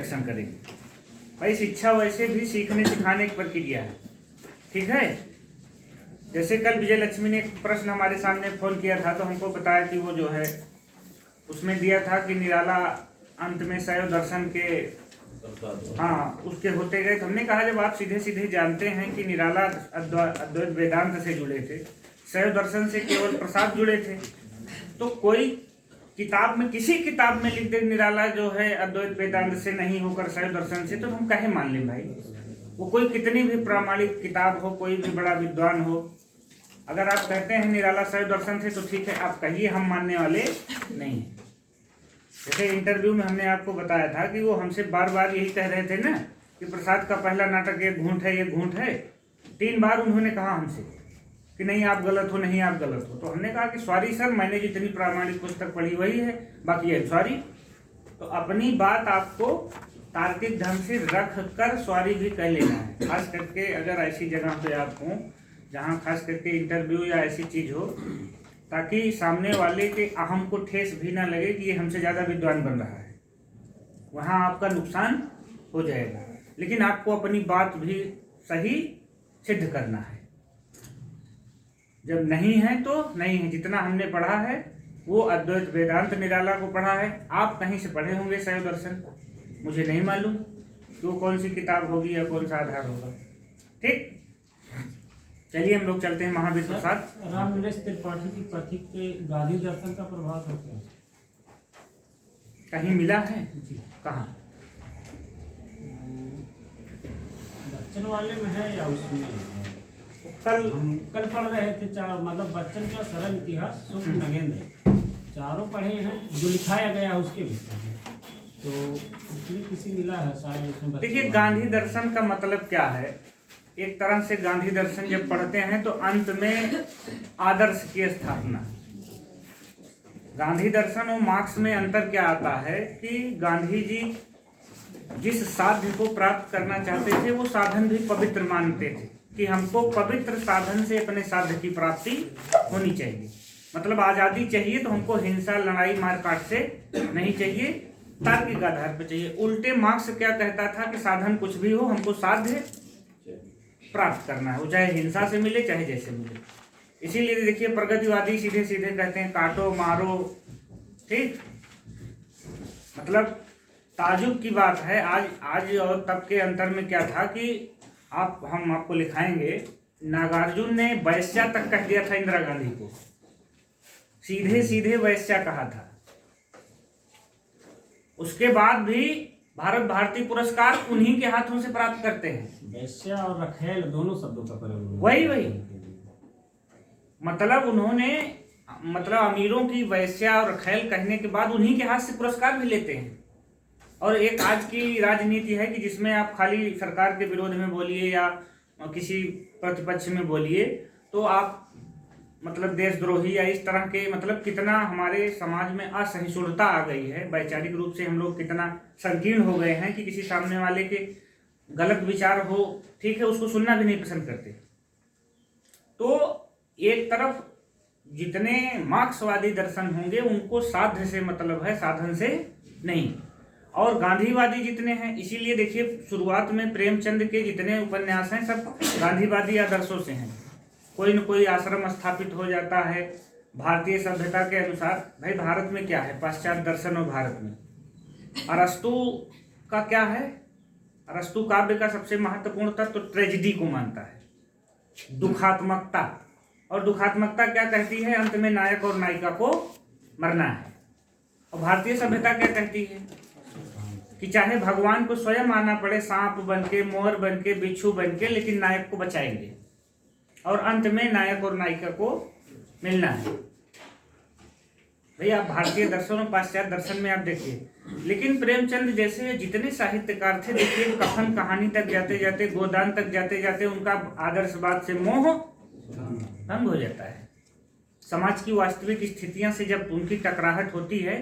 Action करेंगे भाई। शिक्षा वैसे भी सीखने सिखाने की प्रक्रिया है, ठीक है। जैसे कल विजय लक्ष्मी ने एक प्रश्न हमारे सामने फोन किया था, तो हमको बताया कि वो जो है उसमें दिया था कि निराला अंत में शैव दर्शन के उसके होते गए। तो हमने कहा जब आप सीधे सीधे जानते हैं कि निराला अद्वैत वेदांत से जुड़े थे, शैव दर्शन से केवल प्रसाद जुड़े थे, तो कोई किताब में किसी किताब में लिख दे निराला जो है अद्वैत वेदांत से नहीं होकर शैव दर्शन से, तो हम कहे मान लें भाई। वो कोई कितनी भी प्रामाणिक किताब हो, कोई भी बड़ा विद्वान हो, अगर आप कहते हैं निराला शैव दर्शन से तो ठीक है, आप कहिए, हम मानने वाले नहीं। जैसे इंटरव्यू में हमने आपको बताया था कि वो हमसे बार बार यही कह रहे थे ना कि प्रसाद का पहला नाटक ये घूंट है, ये घूंट है। 3 बार उन्होंने कहा हमसे कि नहीं आप गलत हो, नहीं आप गलत हो। तो हमने कहा कि सॉरी सर, मैंने जितनी प्रामाणिक पुस्तक पढ़ी वही है, बाकी है सॉरी। तो अपनी बात आपको तार्किक ढंग से रख कर सॉरी भी कह लेना है, खास करके अगर ऐसी जगह पे आप हों जहाँ खास करके इंटरव्यू या ऐसी चीज़ हो, ताकि सामने वाले के अहम को ठेस भी ना लगे कि ये हमसे ज़्यादा विद्वान बन रहा है। वहाँ आपका नुकसान हो जाएगा। लेकिन आपको अपनी बात भी सही सिद्ध करना है। जब नहीं है तो नहीं है। जितना हमने पढ़ा है वो अद्वैत वेदांत निराला को पढ़ा है। आप कहीं से पढ़े होंगे शैव दर्शन, मुझे नहीं मालूम कि वो कौन सी किताब होगी या कौन सा आधार होगा। ठीक, चलिए हम लोग चलते हैं महावीर प्रसाद। रामनरेश त्रिपाठी की पथिक पे गांधी दर्शन का प्रभाव होता है, कहीं मिला है? कहाँ? बच्चन वाले में है या उसमें? कल पढ़ रहे थे मतलब बच्चन का सरल इतिहास शुक्ल नगेंद्र, चारों पढ़े हैं जो लिखाया गया है उसके भीतर, तो उसमें किसी मिला है शायद उसमें। देखिए, गांधी दर्शन का मतलब क्या है? एक तरह से गांधी दर्शन जब पढ़ते हैं तो अंत में आदर्श की स्थापना। गांधी दर्शन और मार्क्स में अंतर क्या आता है कि गांधी जी जिस साध्य को प्राप्त करना चाहते थे वो साधन भी पवित्र मानते थे कि हमको पवित्र साधन से अपने साध्य की प्राप्ति होनी चाहिए। मतलब आज़ादी चाहिए तो हमको हिंसा, लड़ाई, मारकाट से नहीं चाहिए, तार्किक आधार पर चाहिए। उल्टे मार्क्स क्या कहता था कि साधन कुछ भी हो, हमको साध्य प्राप्त करना है, वो चाहे हिंसा से मिले चाहे जैसे मिले। इसीलिए देखिए प्रगतिवादी सीधे सीधे कहते हैं काटो मारो, ठीक। मतलब ताजुब की बात है। आज और तब के अंतर में क्या था कि हम आपको लिखाएंगे, नागार्जुन ने वैश्या तक कह दिया था इंदिरा गांधी को, सीधे सीधे वैश्या कहा था। उसके बाद भी भारत भारती पुरस्कार उन्हीं के हाथों से प्राप्त करते हैं। वैश्या और रखेल दोनों शब्दों का प्रयोग वही मतलब उन्होंने अमीरों की वैश्या और रखेल कहने के बाद उन्हीं के हाथ से पुरस्कार भी लेते हैं। और एक आज की राजनीति है कि जिसमें आप खाली सरकार के विरोध में बोलिए या किसी प्रतिपक्ष में बोलिए तो आप मतलब देशद्रोही या इस तरह के, मतलब कितना हमारे समाज में असहिष्णुता आ गई है। वैचारिक रूप से हम लोग कितना संकीर्ण हो गए हैं कि किसी सामने वाले के गलत विचार हो, ठीक है, उसको सुनना भी नहीं पसंद करते। तो एक तरफ जितने मार्क्सवादी दर्शन होंगे उनको साध्य से मतलब है, साधन से नहीं। और गांधीवादी जितने हैं, इसीलिए देखिए शुरुआत में प्रेमचंद के जितने उपन्यास हैं सब गांधीवादी आदर्शों से हैं। कोई न कोई आश्रम स्थापित हो जाता है भारतीय सभ्यता के अनुसार। भाई भारत में क्या है? पाश्चात्य दर्शन और भारत में अरस्तु का क्या है? अरस्तु काव्य का सबसे महत्वपूर्ण तत्व तो ट्रेजिडी को मानता है, दुखात्मकता। और दुखात्मकता क्या कहती है? अंत में नायक और नायिका को मरना है। और भारतीय सभ्यता क्या कहती है कि चाहे भगवान को स्वयं आना पड़े, सांप बन के, मोर बन के, बिच्छू बन के, लेकिन नायक को बचाएंगे और अंत में नायक और नायिका को मिलना है। भैया आप भारतीय दर्शन और पाश्चात्य दर्शन में आप देखिए। लेकिन प्रेमचंद जैसे जितने साहित्यकार थे, देखिए कफन कहानी तक जाते जाते, गोदान तक जाते जाते उनका आदर्शवाद से मोह भंग हो जाता है। समाज की वास्तविक स्थितियां से जब उनकी टकराहट होती है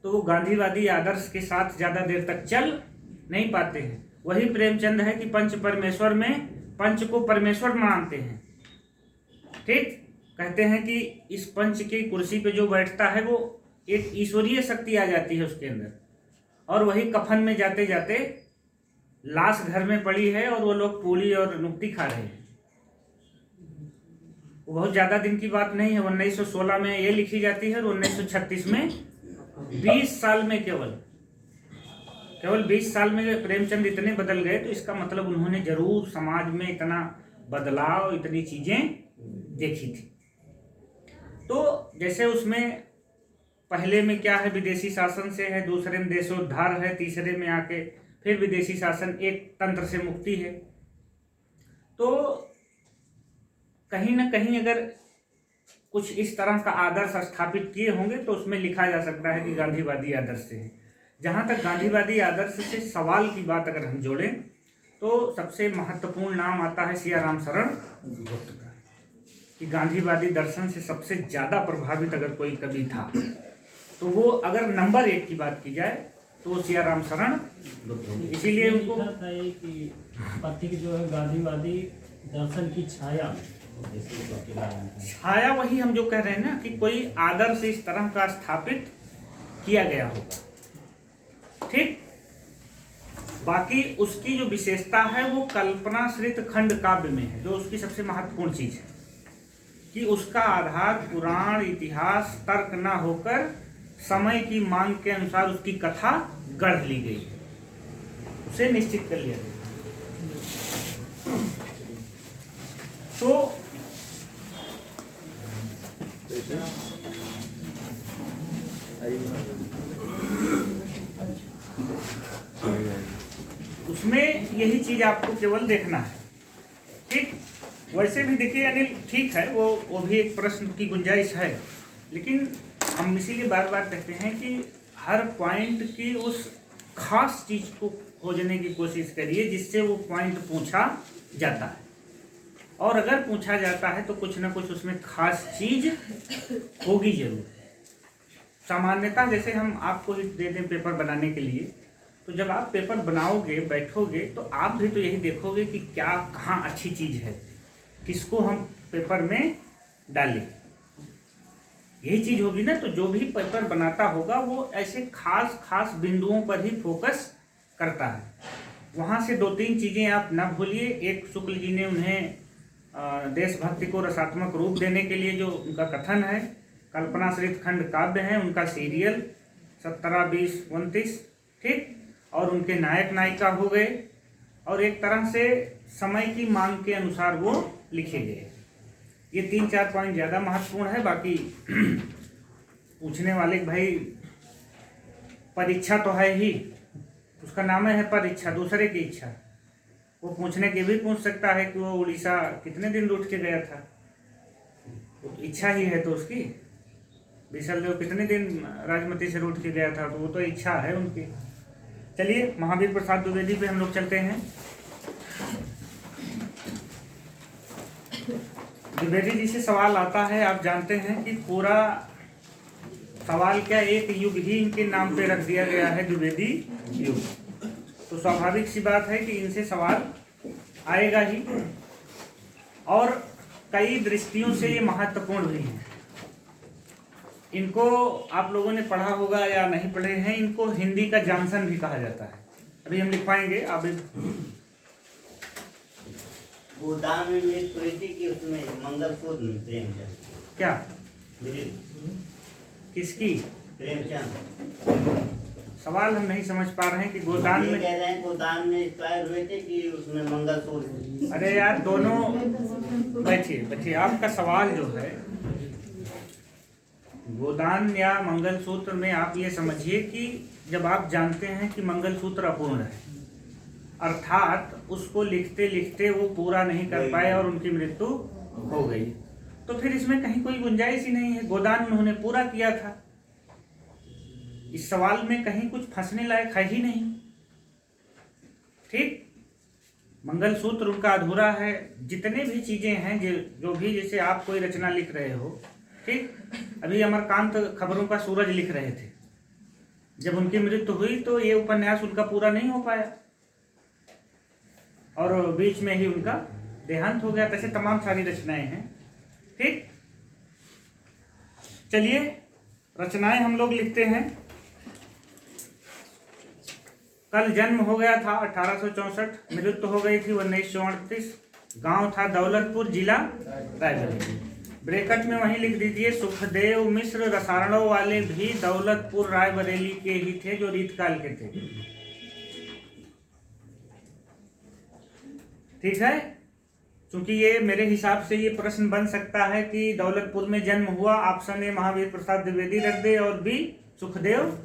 तो वो गांधीवादी आदर्श के साथ ज्यादा देर तक चल नहीं पाते हैं। वही प्रेमचंद है कि पंच परमेश्वर में पंच को परमेश्वर मानते हैं, ठीक। कहते हैं कि इस पंच की कुर्सी पे जो बैठता है वो एक ईश्वरीय शक्ति आ जाती है उसके अंदर। और वही कफन में जाते जाते लाश घर में पड़ी है और वो लोग पूरी और नुक्ती खा रहे हैं। वो बहुत ज़्यादा दिन की बात नहीं है, 1916 में ये लिखी जाती है और 1936 में 20 साल में केवल 20 साल में प्रेमचंद इतने बदल गए। तो इसका मतलब उन्होंने जरूर समाज में इतना बदलाव, इतनी चीजें देखी थी। तो जैसे उसमें पहले में क्या है, विदेशी शासन से है, दूसरे में देशोद्धार है, तीसरे में आके फिर विदेशी शासन, एक तंत्र से मुक्ति है। तो कहीं ना कहीं अगर कुछ इस तरह का आदर्श स्थापित किए होंगे तो उसमें लिखा जा सकता है कि गांधीवादी आदर्श से है। जहाँ तक गांधीवादी आदर्श से सवाल की बात अगर हम जोड़ें तो सबसे महत्वपूर्ण नाम आता है सियाराम शरण गुप्त का, कि गांधीवादी दर्शन से सबसे ज़्यादा प्रभावित अगर कोई कवि था तो वो अगर नंबर 1 की बात की जाए तो वो सियाराम शरण गुप्त होंगे। इसीलिए उनको था ये कि पथिक जो है गांधीवादी दर्शन की छाया छाया, वही हम जो कह रहे हैं ना कि कोई आदर्श इस तरह का स्थापित किया गया होगा। ठीक, बाकी उसकी जो विशेषता है वो कल्पनाश्रित खंड काव्य में है, जो उसकी सबसे महत्वपूर्ण चीज है कि उसका आधार पुराण, इतिहास, तर्क न होकर समय की मांग के अनुसार उसकी कथा गढ़ ली गई है, उसे निश्चित कर लिया गया। तो उसमें यही चीज आपको केवल देखना है। ठीक, वैसे भी देखिए अनिल, ठीक है, वो भी एक प्रश्न की गुंजाइश है, लेकिन हम इसीलिए बार बार कहते हैं कि हर पॉइंट की उस खास चीज को खोजने की कोशिश करिए जिससे वो पॉइंट पूछा जाता है, और अगर पूछा जाता है तो कुछ ना कुछ उसमें खास चीज होगी जरूर। सामान्यतः जैसे हम आपको ही दे दें पेपर बनाने के लिए, तो जब आप पेपर बनाओगे, बैठोगे, तो आप भी तो यही देखोगे कि क्या कहाँ अच्छी चीज है, किसको हम पेपर में डालें, यही चीज होगी ना। तो जो भी पेपर बनाता होगा वो ऐसे खास खास बिंदुओं पर ही फोकस करता है। वहाँ से 2-3 चीजें आप ना भूलिए। एक, शुक्ल जी ने उन्हें देशभक्ति को रसात्मक रूप देने के लिए जो उनका कथन है, कल्पनाश्रित खंड काव्य है, उनका सीरियल 17, 20, 29, ठीक, और उनके नायक नायिका हो गए, और एक तरह से समय की मांग के अनुसार वो लिखे गए। ये 3-4 पॉइंट ज़्यादा महत्वपूर्ण है। बाकी पूछने वाले भाई परीक्षा तो है ही, उसका नाम है परीक्षा, दूसरे की इच्छा। वो पूछने के भी पूछ सकता है कि वो उड़ीसा कितने दिन रूठ के गया था, तो इच्छा ही है तो उसकी। विशल देव कितने दिन राजमती से रूठ के गया था, तो वो तो इच्छा है उनकी। चलिए महावीर प्रसाद द्विवेदी पे हम लोग चलते हैं। द्विवेदी जी से सवाल आता है, आप जानते हैं कि पूरा सवाल क्या, एक युग ही इनके नाम पे रख दिया गया है, द्विवेदी युग। तो स्वाभाविक सी बात है कि इनसे सवाल आएगा ही, और कई दृष्टियों से ये महत्वपूर्ण भी है। इनको आप लोगों ने पढ़ा होगा या नहीं पढ़े हैं, इनको हिंदी का जॉनसन भी कहा जाता है। अभी हम लिखवाएंगे, आप गोदाम में कि उसमें मंगलसूत्र मिलते हैं क्या, किसकी प्रेमचंद। सवाल हम नहीं समझ पा रहे हैं कि गोदान में कह रहे हैं गोदाम में एक्सपायर हुए थे कि उसमें मंगलसूत्र। अरे यार दोनों बैठिए, आपका सवाल जो है गोदान या मंगलसूत्र में आप ये समझिए कि जब आप जानते हैं कि मंगलसूत्र अपूर्ण है, अर्थात उसको लिखते लिखते वो पूरा नहीं कर पाए और उनकी मृत्यु हो गई, तो फिर इसमें कहीं कोई गुंजाइश ही नहीं है। गोदान उन्होंने पूरा किया था, इस सवाल में कहीं कुछ फंसने लायक है ही नहीं। ठीक, मंगलसूत्र उनका अधूरा है। जितने भी चीजें हैं जो भी, जैसे आप कोई रचना लिख रहे हो, ठीक, अभी अमरकांत खबरों का सूरज लिख रहे थे, जब उनकी मृत्यु हुई तो ये उपन्यास उनका पूरा नहीं हो पाया और बीच में ही उनका देहांत हो गया। तैसे तमाम सारी रचनाएं हैं। ठीक, चलिए रचनाएं हम लोग लिखते हैं। कल जन्म हो गया था 1864, मृत्यु हो गई थी 1938। गांव था दौलतपुर, जिला रायबरेली। ब्रैकेट में वहीं लिख दीजिए सुखदेव मिश्र रसायनों वाले भी दौलतपुर रायबरेली के ही थे, जो रीतकाल के थे। ठीक है, क्योंकि ये मेरे हिसाब से ये प्रश्न बन सकता है कि दौलतपुर में जन्म हुआ, ऑप्शन ए महावीर प्रसाद द्विवेदी रख दे और बी सुखदेव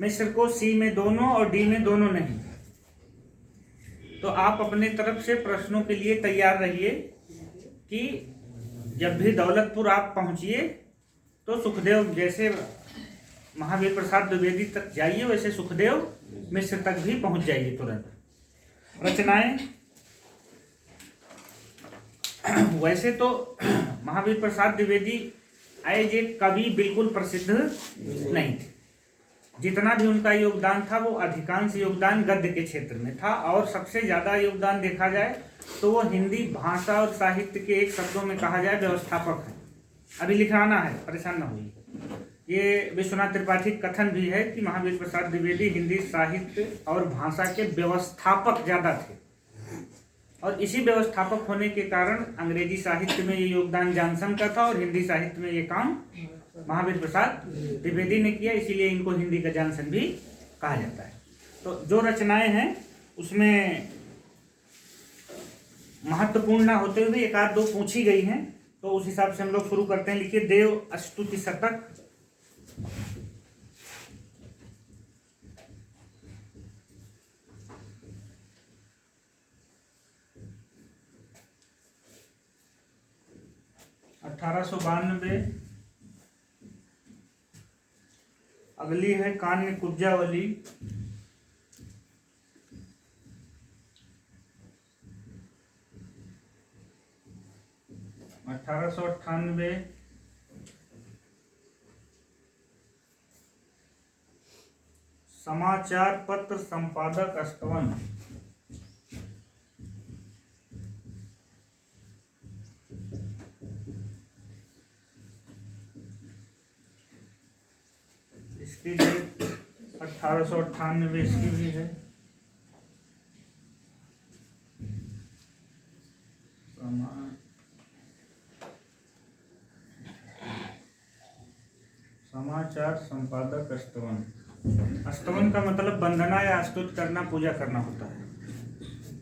मिश्र को, सी में दोनों और डी में दोनों नहीं। तो आप अपने तरफ से प्रश्नों के लिए तैयार रहिए कि जब भी दौलतपुर आप पहुंचिए तो सुखदेव, जैसे महावीर प्रसाद द्विवेदी तक जाइए वैसे सुखदेव मिश्र तक भी पहुंच जाइए तुरंत। रचनाएं, वैसे तो महावीर प्रसाद द्विवेदी एज ए कवि बिल्कुल प्रसिद्ध नहीं थे। जितना भी उनका योगदान था वो अधिकांश योगदान गद्य के क्षेत्र में था, और सबसे ज्यादा योगदान देखा जाए तो वो हिंदी भाषा और साहित्य के एक शब्दों में कहा जाए व्यवस्थापक है। अभी लिखाना है, परेशान ना होइए। ये विश्वनाथ त्रिपाठी कथन भी है कि महावीर प्रसाद द्विवेदी हिंदी साहित्य और भाषा के व्यवस्थापक ज्यादा थे, और इसी व्यवस्थापक होने के कारण अंग्रेजी साहित्य में ये योगदान जॉनसन का था और हिंदी साहित्य में ये काम महावीर प्रसाद द्विवेदी ने किया, इसीलिए इनको हिंदी का जॉनसन भी कहा जाता है। तो जो रचनाएं हैं उसमें महत्वपूर्ण ना होते हुए एक आध दो पूछी गई हैं, तो उस हिसाब से हम लोग शुरू करते हैं। लिखिए देव स्तुति शतक। अगली है कान्य कुब्जावली। 1898। समाचार पत्र संपादक स्तवन। 1898 इसकी भी है। समाचार संपादक स्तवन। स्तवन का मतलब वंदना या स्तुति करना, पूजा करना होता है।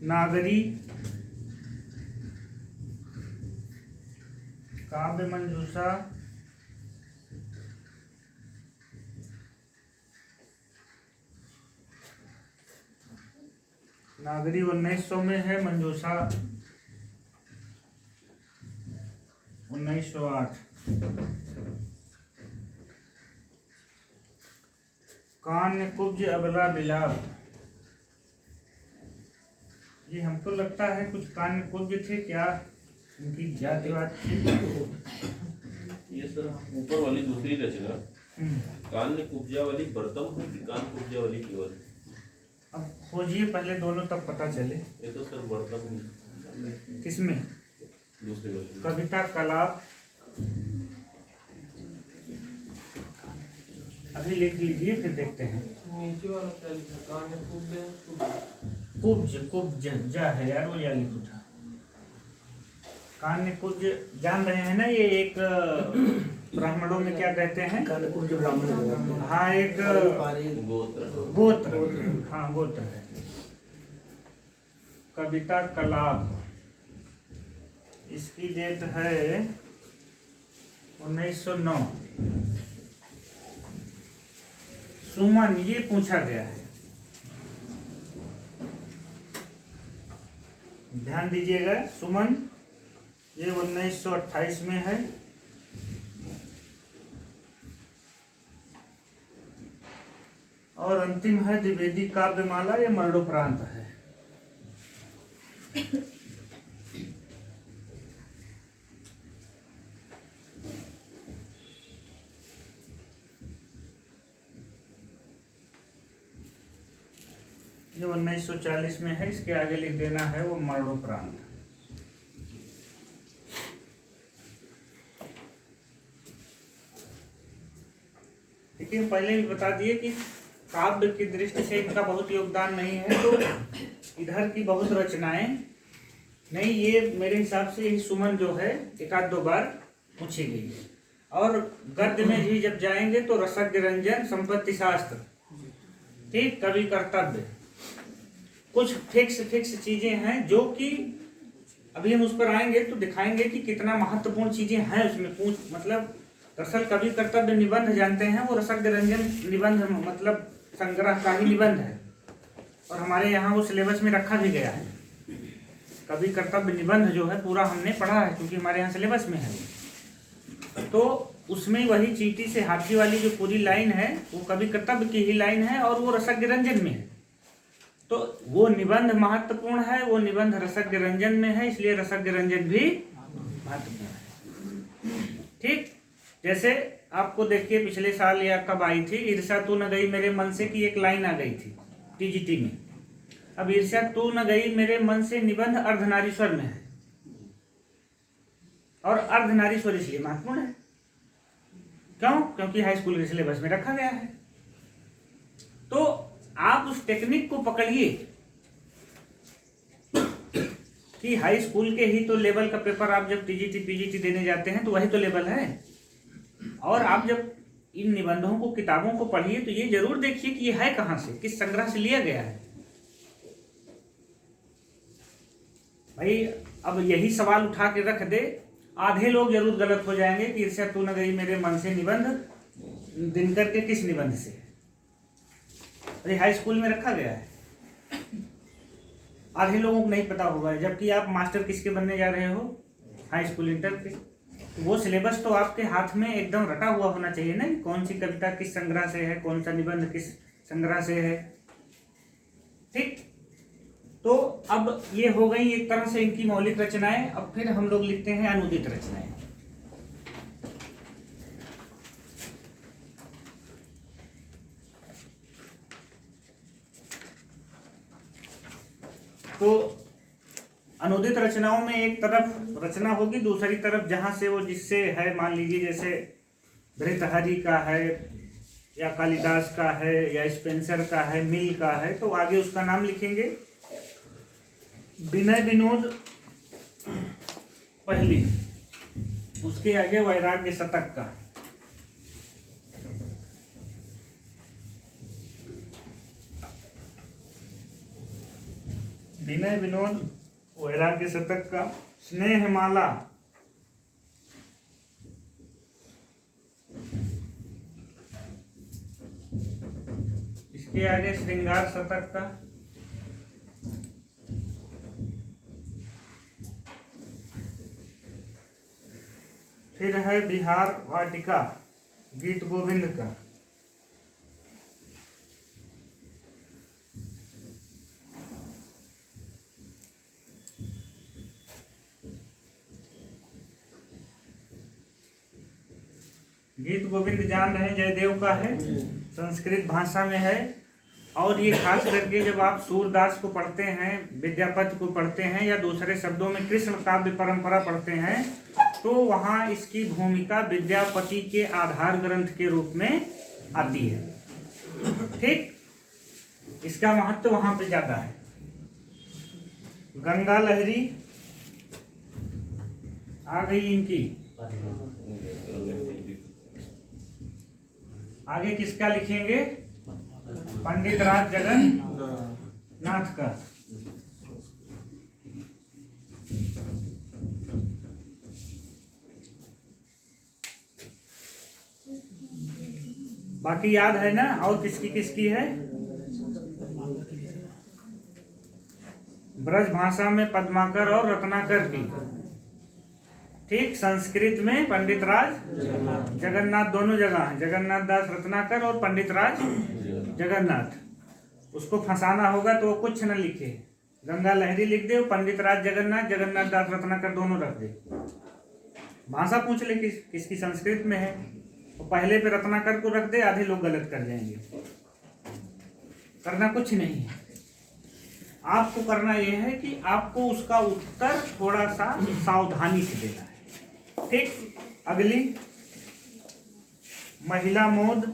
नागरी, काव्य मंजूषा, नागरी 1900 में है, मंजूषा 1908। कान्य कुब्ज अबला बिलाप, ये हमको लगता है कुछ कान्य कुब्ज थे क्या, उनकी जाति थी। ये सर ऊपर वाली दूसरी रचना कान्य कुब्जा वाली बर्तम है कि कान कुब्जा वाली केवल। अब खोजिए पहले दोनों, तब पता चले। ये तो सर बर्तम किसमें? दूसरी वाली कविता कलाप। अभी लिख लीजिए फिर देखते हैं। नीचे वाला क्या लिखा? कान्य कुब्ज, कुब्ज जा है यार, वो या लिख उठा। कान्य कुब्ज जान रहे हैं ना, ये एक ब्राह्मणों में क्या कहते हैं? कान्य कुब्ज ब्राह्मण। हाँ, एक गोत्र। गोत्र, हाँ गोत्र है। कविता कलाप, इसकी डेट है 1909। सुमन, ये पूछा गया है, ध्यान दीजिएगा। सुमन ये 1928 में है। और अंतिम है द्विवेदी काव्यमाला, ये मरणोपरांत है। ये 1940 में है, इसके आगे लिख देना है वो मरणोपरांत। ठीक है, पहले भी बता दिए कि काव्य की दृष्टि से इनका बहुत योगदान नहीं है, तो इधर की बहुत रचनाएं नहीं, ये मेरे हिसाब से यही सुमन जो है एक आध दो बार पूछी गई है। और गद्य में भी जब जाएंगे तो रसज्ञ रंजन, संपत्ति शास्त्र, ठीक, कवि कर्तव्य, कुछ फिक्स चीजें हैं जो कि अभी हम उस पर आएंगे तो दिखाएंगे कि कितना महत्वपूर्ण चीजें हैं उसमें। मतलब दरअसल कवि कर्तव्य निबंध जानते हैं, वो रसज्ञ रंजन निबंध मतलब संग्रह का ही निबंध है, और हमारे यहाँ वो सिलेबस में रखा भी गया है। कवि कर्तव्य निबंध जो है पूरा हमने पढ़ा है, क्योंकि हमारे यहाँ सिलेबस में है। तो उसमें वही चींटी से हाथी वाली जो पूरी लाइन है वो कवि कर्तव्य की ही लाइन है, और वो रसज्ञ रंजन में है। तो वो निबंध महत्वपूर्ण है, वो निबंध रसज्ञ रंजन में है, इसलिए रसज्ञ रंजन भी महत्वपूर्ण है। ठीक, जैसे आपको देखिए पिछले साल या कब आई थी, ईर्ष्या तू न गई मेरे मन से की एक लाइन आ गई थी टीजीटी में। अब ईर्ष्या तू न गई मेरे मन से निबंध अर्धनारीश्वर में है, और अर्धनारीश्वर इसलिए महत्वपूर्ण है क्यों? क्योंकि हाई स्कूल के सिलेबस में रखा गया है। तो आप उस टेक्निक को पकड़िए कि हाई स्कूल के ही तो लेवल का पेपर आप जब टीजीटी पीजीटी देने जाते हैं तो वही तो लेवल है। और आप जब इन निबंधों को, किताबों को पढ़िए तो ये जरूर देखिए कि ये है कहाँ से, किस संग्रह से लिया गया है। भाई अब यही सवाल उठा के रख दे, आधे लोग जरूर गलत हो जाएंगे कि ईर्ष्या तू न गई मेरे मन से निबंध दिनकर के किस निबंध से, अरे हाई स्कूल में रखा गया है। आधे लोगों को नहीं पता होगा, जबकि आप मास्टर किसके बनने जा रहे हो, हाई स्कूल इंटर के। तो वो सिलेबस तो आपके हाथ में एकदम रटा हुआ होना चाहिए ना, कौन सी कविता किस संग्रह से है, कौन सा निबंध किस संग्रह से है। ठीक, तो अब ये हो गई एक तरह से इनकी मौलिक रचनाएं। अब फिर हम लोग लिखते हैं अनुदित रचनाएं। तो अनुदित रचनाओं में एक तरफ रचना होगी, दूसरी तरफ जहां से वो जिससे है, मान लीजिए जैसे भृतहरि का है या कालिदास का है या स्पेंसर का है, मिल का है, तो आगे उसका नाम लिखेंगे। विनय विनोद पहली, उसके आगे वैराग्य शतक का, विनय विनोद वैराग्य शतक का, स्नेहमाला, इसके आगे श्रृंगार शतक का, फिर है बिहार वाटिका गीत गोविंद का, गीत गोविंद जान रहे हैं जयदेव का है, संस्कृत भाषा में है। और ये खास करके जब आप सूरदास को पढ़ते हैं, विद्यापति को पढ़ते हैं, या दूसरे शब्दों में कृष्ण काव्य परंपरा पढ़ते हैं, तो वहाँ इसकी भूमिका विद्यापति के आधार ग्रंथ के रूप में आती है। ठीक, इसका महत्व वहाँ पे ज्यादा है। गंगा लहरी आ गई इनकी, आगे किसका लिखेंगे, पंडित राज जगन्नाथ का। बाकी याद है ना, और किसकी किसकी है, ब्रज भाषा में पद्माकर और रत्नाकर की। ठीक, संस्कृत में पंडित राज जगन्नाथ, दोनों जगह है, जगन्नाथ दास रत्नाकर और पंडित राज जगन्नाथ। उसको फंसाना होगा तो वो कुछ न लिखे, गंगा लहरी लिख दे, पंडित राज जगन्नाथ, जगन्नाथ दास रत्नाकर दोनों रख दे। भाषा पूछ ले किसकी संस्कृत में है, तो पहले पे रत्नाकर को रख दे, आधे लोग गलत कर जाएंगे। करना कुछ नहीं है, आपको करना यह है कि आपको उसका उत्तर थोड़ा सा सावधानी से देना है। ठीक, अगली महिला मोद,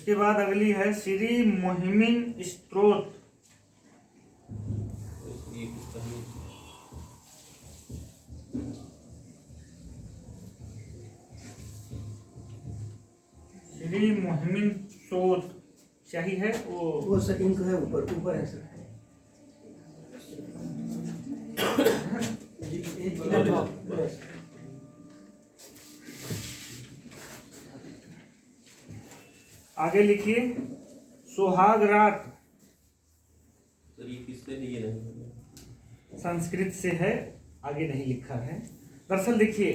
उसके बाद अगली है श्री मोहिमिन स्तोत्र। ये किसका है? श्री मोहिमिन स्तोत्र सही है वो सर इंक है, ऊपर ऊपर है सर। एक मिनट। आगे लिखिए सुहाग रात, सर ये किससे लिए नहीं? संस्कृत से है, आगे नहीं लिखा है। दरअसल देखिए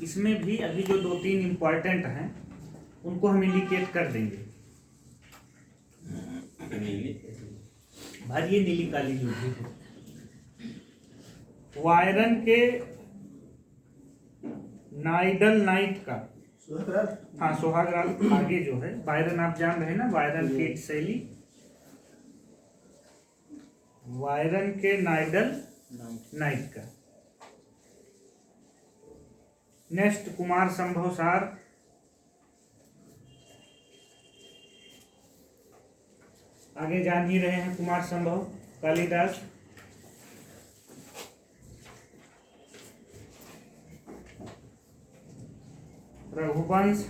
इसमें भी अभी जो 2-3 इम्पॉर्टेंट हैं उनको हम इंडिकेट कर देंगे। नीली भाई ये नीली काली जो भी है, वायरन के नाइडल नाइट का, हाँ सुहाग रात आगे जो है वायरन आप जान रहे हैं ना, वायरन की एक शैली, वायरन के नाइडल नाइट का। नेक्स्ट कुमार संभव सार, आगे जान ही रहे हैं कुमार संभव, कालिदास। रघुवंश,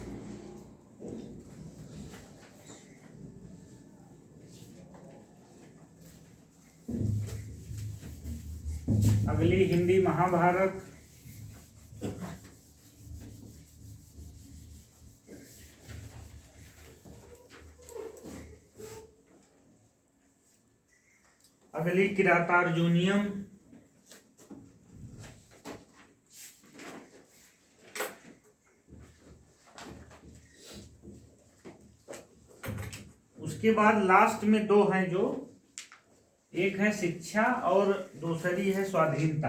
अगली हिंदी महाभारत, अगली किरातार्जुनियम, उसके बाद लास्ट में 2 हैं जो, एक है शिक्षा और दूसरी है स्वाधीनता।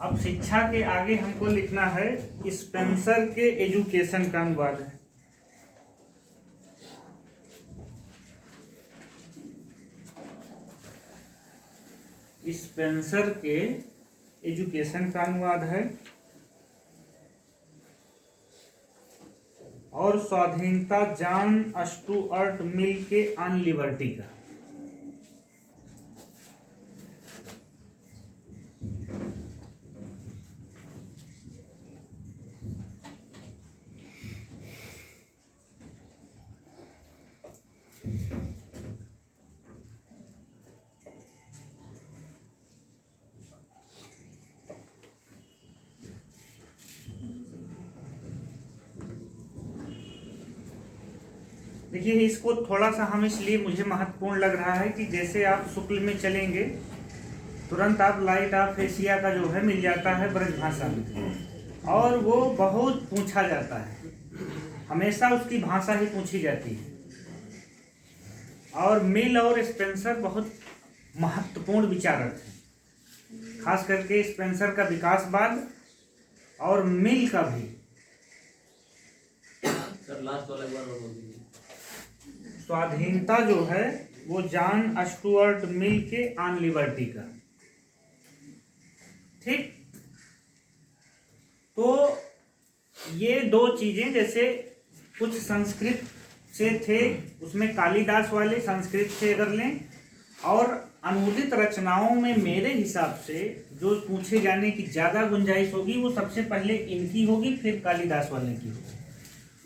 अब शिक्षा के आगे हमको लिखना है स्पेंसर के एजुकेशन का अनुवाद है। स्पेंसर के एजुकेशन का अनुवाद है और स्वाधीनता जॉन स्टुअर्ट मिल के ऑन लिबर्टी का। देखिए इसको थोड़ा सा हम इसलिए मुझे महत्वपूर्ण लग रहा है कि जैसे आप शुक्ल में चलेंगे तुरंत आप लाइट ऑफ एशिया का जो है मिल जाता है ब्रजभाषा में, और वो बहुत पूछा जाता है, हमेशा उसकी भाषा ही पूछी जाती है। और मिल और स्पेंसर बहुत महत्वपूर्ण विचारक हैं, खास करके स्पेंसर का विकासवाद और मिल का भी। सर लास्ट वाला एक बार और बोल दीजिए। स्वाधीनता जो है वो जॉन स्टुअर्ट मिल के ऑन लिबर्टी का। ठीक, तो ये 2 चीजें जैसे कुछ संस्कृत से थे, उसमें कालिदास वाले संस्कृत से अगर लें, और अनुदित रचनाओं में मेरे हिसाब से जो पूछे जाने की ज्यादा गुंजाइश होगी वो सबसे पहले इनकी होगी, फिर कालिदास वाले की होगी,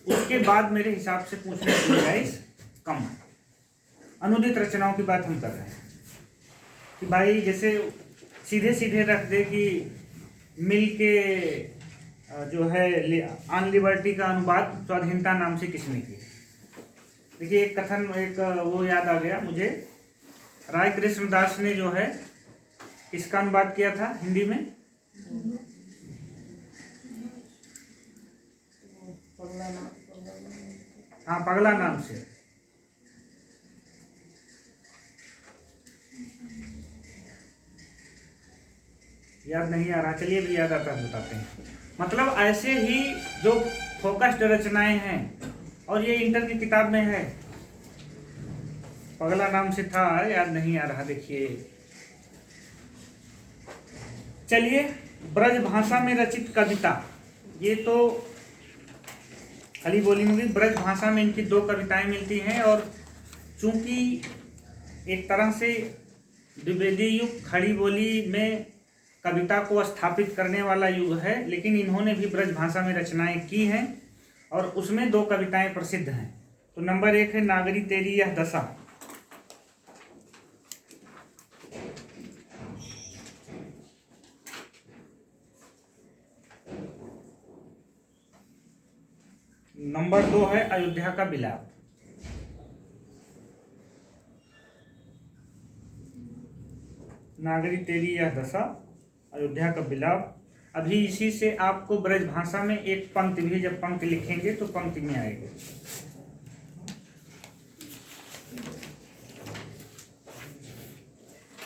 उसके बाद मेरे हिसाब से पूछने की गुंजाइश कम है। अनुदित रचनाओं की बात हम कर रहे हैं कि भाई जैसे सीधे सीधे रख दे कि मिल के जो है ऑन लिबर्टी का अनुवाद स्वाधीनता नाम से किसने किया। देखिए एक कथन, एक वो याद आ गया मुझे, राय कृष्णदास ने जो है इसका अनुवाद किया था हिंदी में, हाँ पगला नाम से। याद नहीं आ रहा, चलिए भी याद आता है बताते हैं। मतलब ऐसे ही जो फोकस्ड रचनाएं हैं, और ये इंटर की किताब में है, पगला नाम से था, याद नहीं आ रहा। देखिए चलिए, ब्रज भाषा में रचित कविता, ये तो खड़ी बोली में भी ब्रज भाषा में इनकी 2 कविताएं मिलती हैं। और चूंकि एक तरह से द्विवेदी युग खड़ी बोली में कविता को स्थापित करने वाला युग है, लेकिन इन्होंने भी ब्रज भाषा में रचनाएं की हैं और उसमें 2 कविताएं प्रसिद्ध हैं। तो नंबर 1 है नागरी तेरी यह दशा। नंबर 2 है अयोध्या का बिलाप। नागरी तेरी यह दशा, अयोध्या का बिलाप। अभी इसी से आपको ब्रज भाषा में एक पंक्ति भी, जब पंक्ति लिखेंगे तो पंक्ति में आएगा।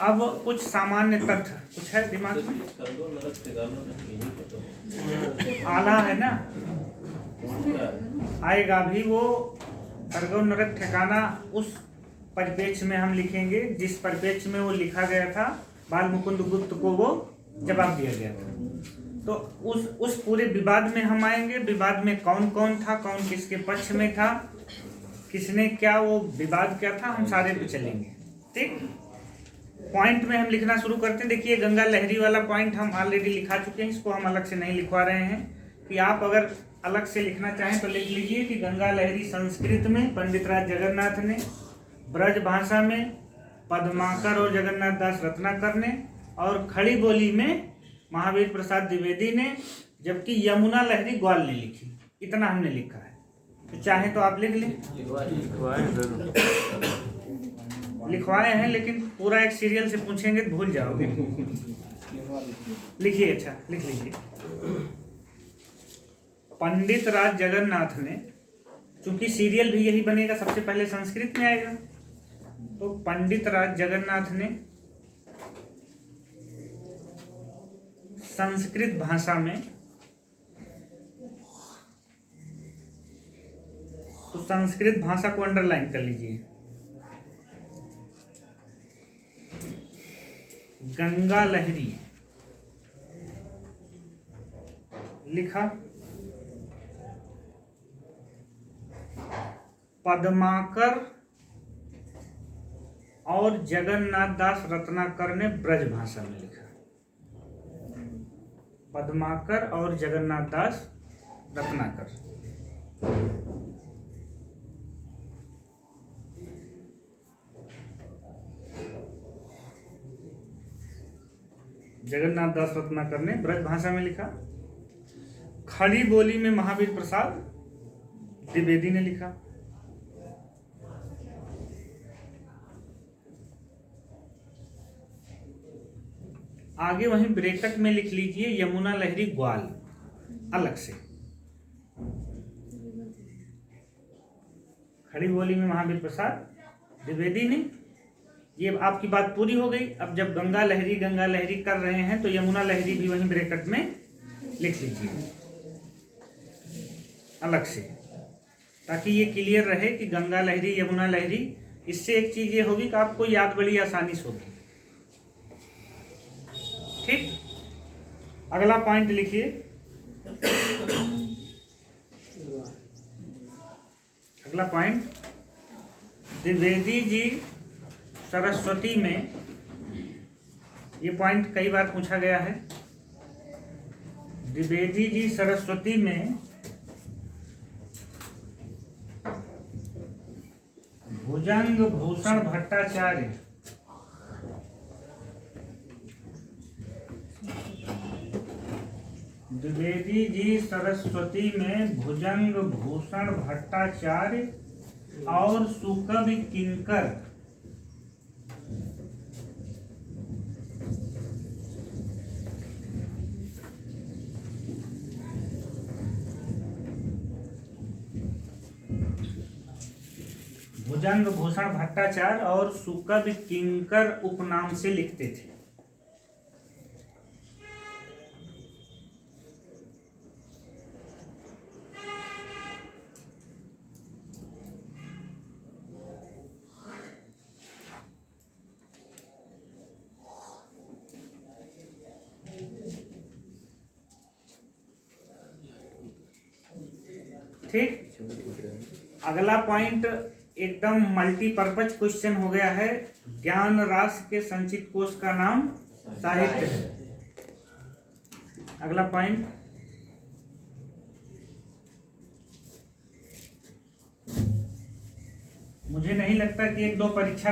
अब कुछ सामान्य तथ्य कुछ है दिमाग में, आला है ना, आएगा भी वो। खरगोन नरक ठिकाना उस परिप्रेक्ष्य में हम लिखेंगे जिस परिप्रेक्ष्य में वो लिखा गया था, बाल मुकुंद गुप्त को वो जवाब दिया गया था। तो उस पूरे विवाद में हम आएंगे। विवाद में कौन कौन था, कौन किसके पक्ष में था, किसने क्या वो विवाद क्या था, हम सारे पे चलेंगे। ठीक, पॉइंट में हम लिखना शुरू करते हैं। देखिए, गंगा लहरी वाला पॉइंट हम ऑलरेडी लिखा चुके हैं, इसको हम अलग से नहीं लिखवा रहे हैं। कि आप अगर अलग से लिखना चाहें तो लिख लीजिए कि गंगा लहरी संस्कृत में पंडित राज जगन्नाथ ने, ब्रज भाषा में पद्माकर और जगन्नाथ दास रत्नाकर ने, और खड़ी बोली में महावीर प्रसाद द्विवेदी ने, जबकि यमुना लहरी ग्वाल ने लिखी। इतना हमने लिखा है, तो चाहे तो आप लिख लें। लिखवाए हैं, लेकिन पूरा एक सीरियल से पूछेंगे तो भूल जाओगे। लिखिए, अच्छा लिख लीजिए। पंडित राज जगन्नाथ ने, चूंकि सीरियल भी यही बनेगा, सबसे पहले संस्कृत में आएगा, तो पंडित राज जगन्नाथ ने संस्कृत भाषा में, तो संस्कृत भाषा को अंडरलाइन कर लीजिए। गंगा लहरी लिखा, पद्माकर और जगन्नाथ दास रत्नाकर ने ब्रज भाषा में लिखा। पद्माकर और जगन्नाथ दास रत्नाकर। जगन्नाथ दास रत्नाकर ने ब्रज भाषा में लिखा। खड़ी बोली में महावीर प्रसाद द्विवेदी ने लिखा। आगे वहीं ब्रैकेट में लिख लीजिए यमुना लहरी ग्वाल अलग से। खड़ी बोली में महावीर प्रसाद द्विवेदी ने। ये आपकी बात पूरी हो गई। अब जब गंगा लहरी कर रहे हैं तो यमुना लहरी भी वहीं ब्रैकेट में लिख लीजिए अलग से, ताकि ये क्लियर रहे कि गंगा लहरी यमुना लहरी। इससे एक चीज ये होगी कि आपको याद बड़ी आसानी से होगी। ठीक, अगला पॉइंट लिखिए। अगला पॉइंट, द्विवेदी जी सरस्वती में, ये पॉइंट कई बार पूछा गया है। द्विवेदी जी सरस्वती में भुजंग भूषण भट्टाचार्य द्विवेदी जी सरस्वती में भुजंग भूषण भट्टाचार्य और सुकवि किंकर भुजंग भूषण भट्टाचार्य और सुकवि किंकर उपनाम से लिखते थे। ठीक। अगला पॉइंट एकदम मल्टीपर्पज क्वेश्चन हो गया है। ज्ञान राशि के संचित कोश का नाम साहित्य है। अगला पॉइंट, मुझे नहीं लगता कि 1-2 परीक्षा